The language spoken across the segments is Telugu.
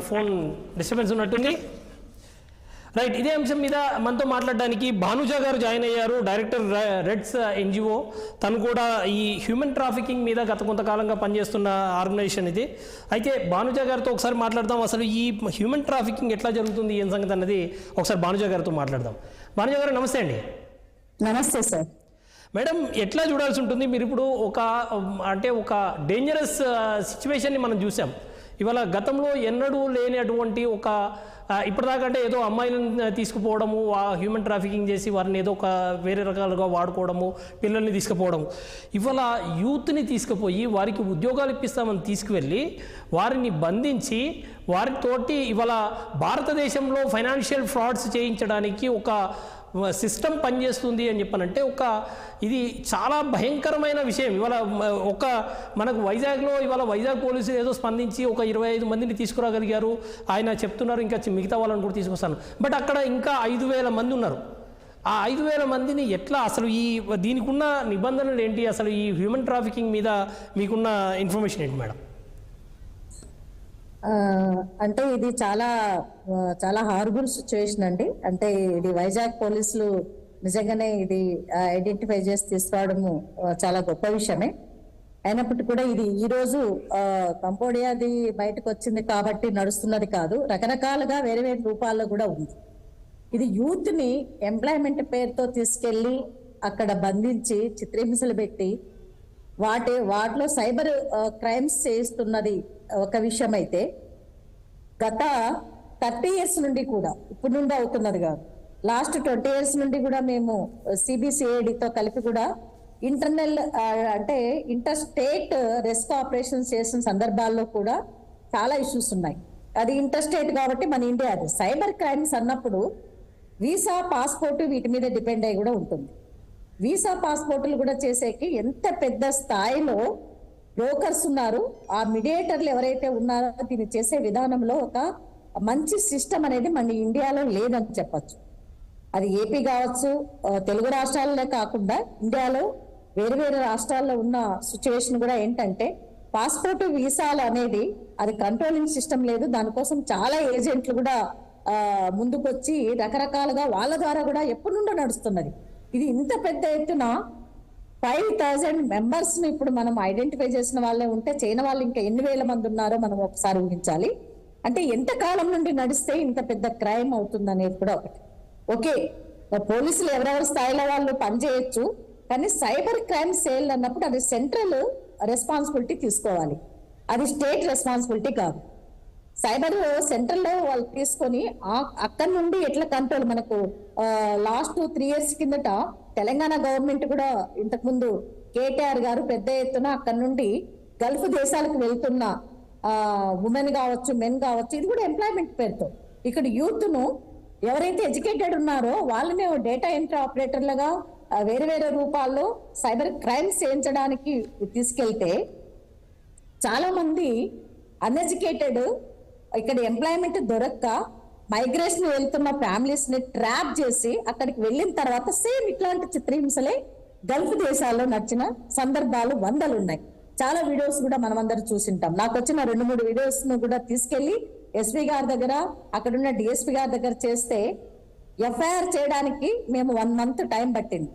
ఫోన్ డిస్టర్బెన్స్ ఉన్నట్టుంది. రైట్, ఇదే అంశం మీద మనతో మాట్లాడడానికి భానుజ గారు జాయిన్ అయ్యారు, డైరెక్టర్ రెడ్స్ ఎన్జిఓ. తను కూడా ఈ హ్యూమన్ ట్రాఫికింగ్ మీద గత కొంతకాలంగా పనిచేస్తున్న ఆర్గనైజేషన్ ఇది. అయితే భానుజ గారితో ఒకసారి మాట్లాడదాం, అసలు ఈ హ్యూమన్ ట్రాఫికింగ్ ఎట్లా జరుగుతుంది, ఏం సంగతి అన్నది ఒకసారి భానుజ గారితో మాట్లాడదాం. భానుజ గారు నమస్తే అండి. నమస్తే సార్. మేడం, ఎట్లా చూడాల్సి ఉంటుంది? మీరు ఇప్పుడు ఒక డేంజరస్ సిచ్యువేషన్ని మనం చూసాం. ఇవాళ గతంలో ఎన్నడూ లేని అటువంటి ఇప్పటిదాకా అంటే ఏదో అమ్మాయిలను తీసుకుపోవడము, హ్యూమన్ ట్రాఫికింగ్ చేసి వారిని ఏదో వేరే రకాలుగా వాడుకోవడము, పిల్లల్ని తీసుకుపోవడము. ఇవాళ యూత్ని తీసుకుపోయి వారికి ఉద్యోగాలు ఇప్పిస్తామని తీసుకువెళ్ళి వారిని బంధించి వారితోటి ఇవాళ భారతదేశంలో ఫైనాన్షియల్ ఫ్రాడ్స్ చేయించడానికి ఒక సిస్టమ్ పనిచేస్తుంది అని చెప్పనంటే ఇది చాలా భయంకరమైన విషయం. ఇవాళ మనకు వైజాగ్లో ఇవాళ వైజాగ్ పోలీసులు ఏదో స్పందించి 25 మందిని తీసుకురాగలిగారు. ఆయన చెప్తున్నారు ఇంకా మిగతా వాళ్ళని కూడా తీసుకొస్తాను. బట్ అక్కడ ఇంకా 5,000 మంది ఉన్నారు. ఆ 5,000 మందిని ఎట్లా, అసలు దీనికి ఉన్న నిబంధనలు ఏంటి, అసలు ఈ హ్యూమన్ ట్రాఫికింగ్ మీద మీకున్న ఇన్ఫర్మేషన్ ఏంటి మేడం? అంటే ఇది చాలా చాలా హార్బుల్ సిచ్యువేషన్ అండి. అంటే ఇది వైజాగ్ పోలీసులు నిజంగానే ఇది ఐడెంటిఫై చేసి తీసుకురావడము చాలా గొప్ప విషయమే. అయినప్పటికీ కూడా ఇది ఈ రోజు కంబోడియాది బయటకు వచ్చింది కాబట్టి నడుస్తున్నది కాదు, రకరకాలుగా వేరే వేరే రూపాల్లో కూడా ఉంది. ఇది యూత్ ని ఎంప్లాయ్మెంట్ పేరుతో తీసుకెళ్లి అక్కడ బంధించి చిత్రహింసలు పెట్టి వాటిలో సైబర్ క్రైమ్స్ చేస్తున్నది ఒక విషయం. అయితే గత 30 years నుండి కూడా, ఇప్పుడు నుండి అవుతున్నది కాదు, లాస్ట్ 20 years నుండి కూడా మేము CBCIDతో కలిపి కూడా ఇంటర్ స్టేట్ రెస్క్యూ ఆపరేషన్స్ చేసిన సందర్భాల్లో కూడా చాలా ఇష్యూస్ ఉన్నాయి. అది ఇంటర్ స్టేట్ కాబట్టి మన ఇండియా అది సైబర్ క్రైమ్స్ అన్నప్పుడు వీసా, పాస్పోర్ట్ వీటి మీద డిపెండ్ అయి కూడా ఉంటుంది. వీసా, పాస్పోర్టులు కూడా చేసేకి ఎంత పెద్ద స్థాయిలో బ్రోకర్స్ ఉన్నారు, ఆ మీడియేటర్లు ఎవరైతే ఉన్నారో దీన్ని చేసే విధానంలో ఒక మంచి సిస్టమ్ అనేది మన ఇండియాలో లేదని చెప్పచ్చు. అది ఏపీ కావచ్చు, తెలుగు రాష్ట్రాలనే కాకుండా ఇండియాలో వేరు వేరు రాష్ట్రాల్లో ఉన్న సిచ్యువేషన్ కూడా ఏంటంటే పాస్పోర్ట్, వీసాలు అనేది అది కంట్రోలింగ్ సిస్టమ్ లేదు. దానికోసం చాలా ఏజెంట్లు కూడా ముందుకొచ్చి రకరకాలుగా వాళ్ళ ద్వారా కూడా ఎప్పటి నుండో నడుస్తున్నది. ఇది ఇంత పెద్ద ఎత్తున 5,000 మెంబర్స్ ని ఇప్పుడు మనం ఐడెంటిఫై చేసిన వాళ్ళే ఉంటే చైనా వాళ్ళు ఇంకా ఎన్ని వేల మంది ఉన్నారో మనం ఒకసారి ఊహించాలి. అంటే ఎంత కాలం నుండి నడిస్తే ఇంత పెద్ద క్రైమ్ అవుతుంది అనేది కూడా ఒకటి. ఓకే, పోలీసులు ఎవరెవరి స్థాయిలో వాళ్ళు పనిచేయొచ్చు, కానీ సైబర్ క్రైమ్ సెల్ అన్నప్పుడు అది సెంట్రల్ రెస్పాన్సిబిలిటీ తీసుకోవాలి, అది స్టేట్ రెస్పాన్సిబిలిటీ కాదు. సైబర్ సెంట్రల్లో వాళ్ళు తీసుకొని అక్కడి నుండి ఎట్లా కంట్రోల్, మనకు లాస్ట్ 3 years కిందట తెలంగాణ గవర్నమెంట్ కూడా ఇంతకుముందు కేటీఆర్ గారు పెద్ద ఎత్తున అక్కడి నుండి గల్ఫ్ దేశాలకు వెళ్తున్న ఉమెన్ కావచ్చు, మెన్ కావచ్చు, ఇది కూడా ఎంప్లాయ్మెంట్ పేరుతో ఇక్కడ యూత్ ను ఎవరైతే ఎడ్యుకేటెడ్ ఉన్నారో వాళ్ళనే డేటా ఎంట్రీ ఆపరేటర్లుగా వేరే వేరే రూపాల్లో సైబర్ క్రైమ్స్ చేయించడానికి తీసుకెళ్తే చాలా మంది అన్ఎడ్యుకేటెడ్ ఇక్కడ ఎంప్లాయ్మెంట్ దొరక్క మైగ్రేషన్ వెళ్తున్న ఫ్యామిలీస్ ని ట్రాప్ చేసి అక్కడికి వెళ్ళిన తర్వాత సేమ్ ఇట్లాంటి చిత్రహింసలే గల్ఫ్ దేశాల్లో నడిచిన సందర్భాలు 100 ఉన్నాయి. చాలా వీడియోస్ కూడా మనం అందరూ చూసింటాం. నాకు వచ్చిన 2-3 వీడియోస్ ను కూడా తీసుకెళ్లి ఎస్పీ గారి దగ్గర, అక్కడున్న డిఎస్పీ గారి దగ్గర చేస్తే ఎఫ్ఐఆర్ చేయడానికి మేము 1 month టైం పట్టింది.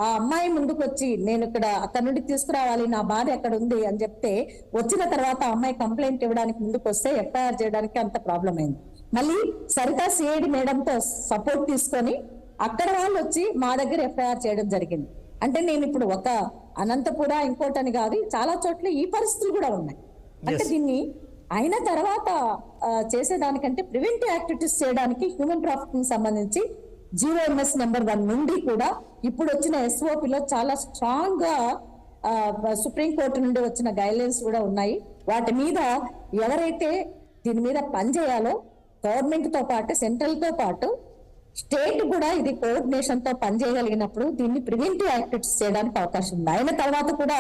ఆ అమ్మాయి ముందుకు వచ్చి నేను అక్కడ నుండి తీసుకురావాలి, నా భార్య అక్కడ ఉంది అని చెప్తే వచ్చిన తర్వాత అమ్మాయి కంప్లైంట్ ఇవ్వడానికి ముందుకు వస్తే ఎఫ్ఐఆర్ చేయడానికి అంత ప్రాబ్లం అయింది. మళ్ళీ సరితా సిఐడి మేడంతో సపోర్ట్ తీసుకొని అక్కడ వాళ్ళు వచ్చి మా దగ్గర ఎఫ్ఐఆర్ చేయడం జరిగింది. అంటే నేను ఇప్పుడు ఒక అనంతపుర ఇంకోటని కాదు, చాలా చోట్ల ఈ పరిస్థితులు కూడా ఉన్నాయి. అంటే దీన్ని అయిన తర్వాత చేసేదానికంటే ప్రివెంటివ్ యాక్టివిటీస్ చేయడానికి హ్యూమన్ ట్రాఫికింగ్ సంబంధించి GOMS నెంబర్ 1 నుండి కూడా ఇప్పుడు వచ్చిన SOPలో చాలా స్ట్రాంగ్ గా సుప్రీంకోర్టు నుండి వచ్చిన గైడ్లైన్స్ కూడా ఉన్నాయి. వాటి మీద ఎవరైతే దీని మీద పనిచేయాలో గవర్నమెంట్ తో పాటు సెంట్రల్ తో పాటు స్టేట్ కూడా ఇది కోఆర్డినేషన్ తో పనిచేయగలిగినప్పుడు దీన్ని ప్రివెంటివ్ యాక్టివిటీస్ చేయడానికి అవకాశం ఉంది. అయిన తర్వాత కూడా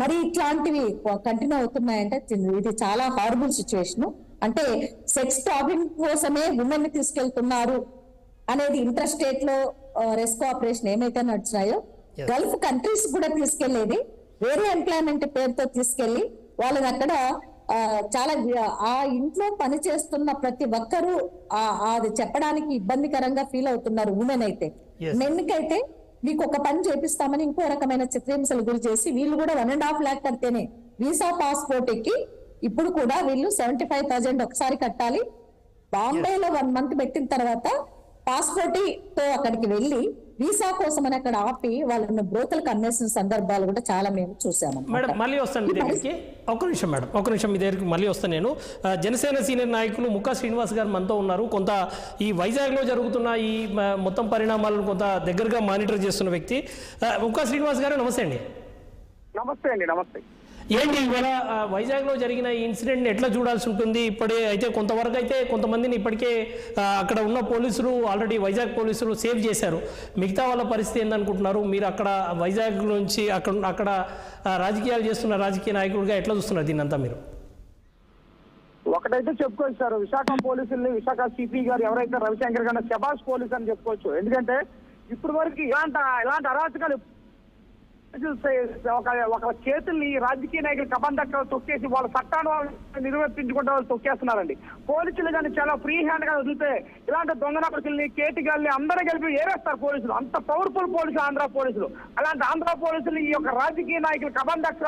మరి ఇట్లాంటివి కంటిన్యూ అవుతున్నాయంటే ఇది చాలా హారబుల్ సిచ్యువేషన్. అంటే సెక్స్ ట్రాఫికింగ్ కోసమే ఉమెన్ ని తీసుకెళ్తున్నారు అనేది ఇంటర్ స్టేట్ లో రెస్క్యూ ఆపరేషన్ ఏమైతే నడిచినాయో గల్ఫ్ కంట్రీస్ కూడా తీసుకెళ్లేది వేరే ఎంప్లాయ్మెంట్ పేరుతో తీసుకెళ్లి వాళ్ళని అక్కడ చాలా ఆ ఇంట్లో పని చేస్తున్న ప్రతి ఒక్కరూ అది చెప్పడానికి ఇబ్బందికరంగా ఫీల్ అవుతున్నారు. ఉమెన్ అయితే, Yes. మెన్కైతే మీకు ఒక పని చేపిస్తామని ఇంకో రకమైన చిత్రహింసలు గురి చేసి వీళ్ళు కూడా 1.5 lakh కడితేనే వీసా పాస్పోర్ట్ ఎక్కి ఇప్పుడు కూడా వీళ్ళు 75,000 ఒకసారి కట్టాలి. బాంబేలో 1 month పెట్టిన తర్వాత పాస్పోర్ట్ తో అక్కడికి వెళ్ళి వీసా కోసం అని అక్కడ ఆపి వాళ్ళని బ్రోతలకు అమ్మేసిన సందర్భాలు కూడా చాలా మేము చూసాము. మేడం మళ్ళీ వస్తాను మీ దగ్గరికి. ఒక నిమిషం మేడం, ఒక నిమిషం మీ దగ్గరికి మళ్ళీ వస్తాను నేను. జనసేన సీనియర్ నాయకులు ముక్కా శ్రీనివాస్ గారు మనతో ఉన్నారు. కొంత ఈ వైజాగ్లో జరుగుతున్న ఈ మొత్తం పరిణామాలను కొంత దగ్గరగా మానిటర్ చేస్తున్న వ్యక్తి. ముక్కా శ్రీనివాస్ గారు నమస్తే అండి. నమస్తే అండి. నమస్తే. ఏంటి ఇవాళ వైజాగ్లో జరిగిన ఈ ఇన్సిడెంట్ని ఎట్లా చూడాల్సి ఉంటుంది? ఇప్పుడే అయితే కొంతవరకు అయితే కొంతమందిని ఇప్పటికే అక్కడ ఉన్న పోలీసులు ఆల్రెడీ వైజాగ్ పోలీసులు సేవ్ చేశారు. మిగతా వాళ్ళ పరిస్థితి ఏందనుకుంటున్నారు? మీరు అక్కడ వైజాగ్ నుంచి అక్కడ రాజకీయాలు చేస్తున్న రాజకీయ నాయకుడిగా ఎట్లా చూస్తున్నారు దీన్నంతా మీరు? ఒకటైతే చెప్పుకోవచ్చు సార్, విశాఖ పోలీసుల్ని, విశాఖ సిపి గారు ఎవరైతే రవిశంకర్ గారు శబాష్ పోలీస్ అని చెప్పుకోవచ్చు. ఎందుకంటే ఇప్పుడు వరకు ఇలాంటి అరాచకాలు ఒక చేతుల్ని రాజకీయ నాయకులు కబంధక్క తొక్కేసి వాళ్ళ చట్టాన్ని నిర్వర్తించుకుంటే వాళ్ళు తొక్కేస్తున్నారండి. పోలీసులు కానీ చాలా ఫ్రీ హ్యాండ్ గా వదిలితే ఇలాంటి దొంగ నపరుల్ని, కేటిగాల్ని అందరూ కలిపి ఏరేస్తారు పోలీసులు. అంత పవర్ఫుల్ పోలీసులు ఆంధ్ర పోలీసులు. అలాంటి ఆంధ్ర పోలీసులు ఈ యొక్క రాజకీయ నాయకులు కబంధక్క